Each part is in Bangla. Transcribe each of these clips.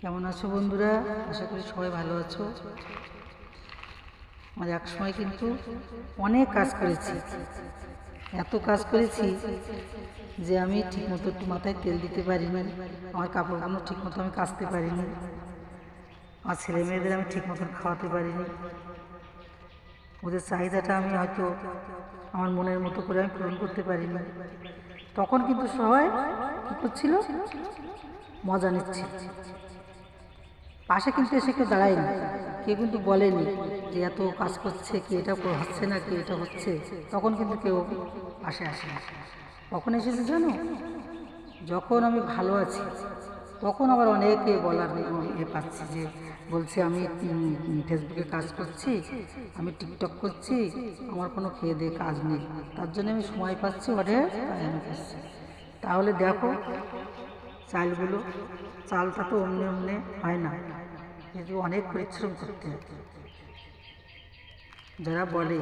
কেমন আছো বন্ধুরা? আশা করি সবাই ভালো আছো। আমার এক সময় কিন্তু অনেক কাজ করেছি, এত কাজ করেছি যে আমি ঠিকমতো একটু মাথায় তেল দিতে পারিনি, আমার কাপড়গুলো ঠিকমতো আমি কাচতে পারিনি, আমার ছেলে মেয়েদের আমি ঠিক মতন খাওয়াতে পারিনি, ওদের চাহিদাটা আমি হয়তো আমার মনের মতো করে আমি পূরণ করতে পারিনি। তখন কিন্তু সবাই কী করছিল? মজা নিচ্ছিল। পাশে কিন্তু এসে কেউ দাঁড়ায়নি, কেউ কিন্তু বলেনি যে এত কাজ করছে, কি এটা হচ্ছে না, কি এটা হচ্ছে। তখন কিন্তু কেউ পাশে আসে না। কখন এসেছে জানো? যখন আমি ভালো আছি তখন আবার অনেকে বলার পাচ্ছি, যে বলছে আমি ফেসবুকে কাজ করছি, আমি টিকটক করছি, আমার কোনো খেয়ে দিয়ে কাজ নেই, তার জন্য আমি সময় পাচ্ছি ওদের তাই আমি করছি। তাহলে দেখো, চালটা তো অমনি অমনি হয় না, কিন্তু অনেক পরিশ্রম করতে হয়। যারা বলে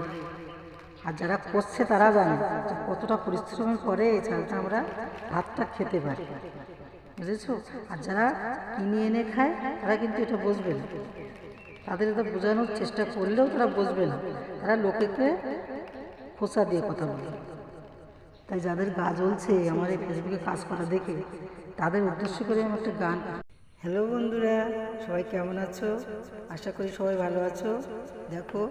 আর যারা করছে তারা জানে যে কতটা পরিশ্রমের পরে এই চালটা আমরা ভাতটা খেতে পারি, বুঝেছো? আর যারা কিনে এনে খায় তারা কিন্তু এটা বুঝবে না, তাদের এটা বোঝানোর চেষ্টা করলেও তারা বুঝবে না, তারা লোকেকে খোঁচা দিয়ে কথা বলবে। তাই যাদের গা জ্বলছে আমার এই ফেসবুকে কাজ করা দেখে, তাদের উদ্দেশ্য করে আমি একটা গান। হ্যালো বন্ধুরা, সবাই কেমন আছো? আশা করি সবাই ভালো আছো। দেখো,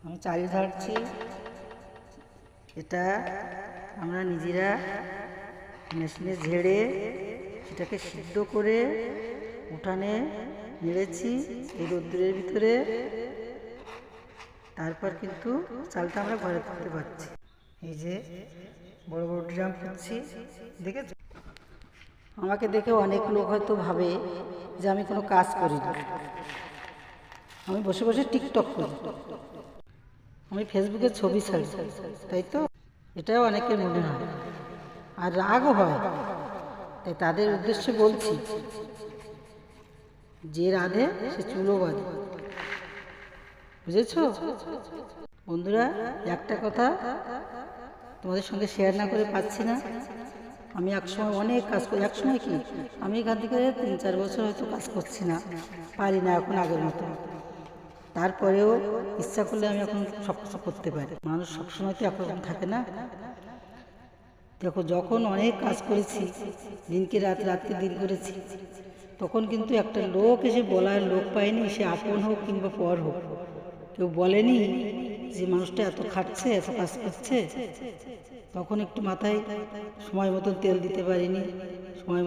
আমি চাল ঝাড়ছি, এটা আমরা নিজেরা মেশিনে ঝেড়ে এটাকে সিদ্ধ করে উঠানে নেড়েছি এই রোদ্দুরের ভিতরে, তারপর কিন্তু চালটা আমরা ঘরে তুলতে পারছি। এই যে বড় বড় ড্রাম করছি, দেখেছো? আমাকে দেখে অনেক লোক হয়তো ভাবে যে আমি কোনো কাজ করি না, আমি বসে বসে টিকটক করি, আমি ফেসবুকে ছবি ছাড়ি, তাই তো? এটাও অনেকের মনে হয়, আর রাগও হয়। তাই তাদের উদ্দেশ্যে বলছি, যে রাধে সে চুলো বাঁধে, বুঝেছো বন্ধুরা? একটা কথা তোমাদের সঙ্গে শেয়ার না করে পাচ্ছি না। আমি একসময় অনেক কাজ করি, একসময় কি আমি এখান থেকে 3-4 বছর হয়তো কাজ করছি না, পারি না এখন আগের মতো। তারপরেও ইচ্ছা করলে আমি এখন সব কিছু করতে পারি। মানুষ সবসময় তো একরকম থাকে না। দেখো, যখন অনেক কাজ করেছি, দিনকে রাত, রাতকে দিন করেছি, তখন কিন্তু একটা লোক এসে বলার লোক পায়নি, সে আপন হোক কিংবা পর হোক, কেউ বলেনি যে মানুষটা এত খাটছে, এত কাজ করছে। তখন একটু মাথায় সময় মতন তেল দিতে পারিনি, সময় মতো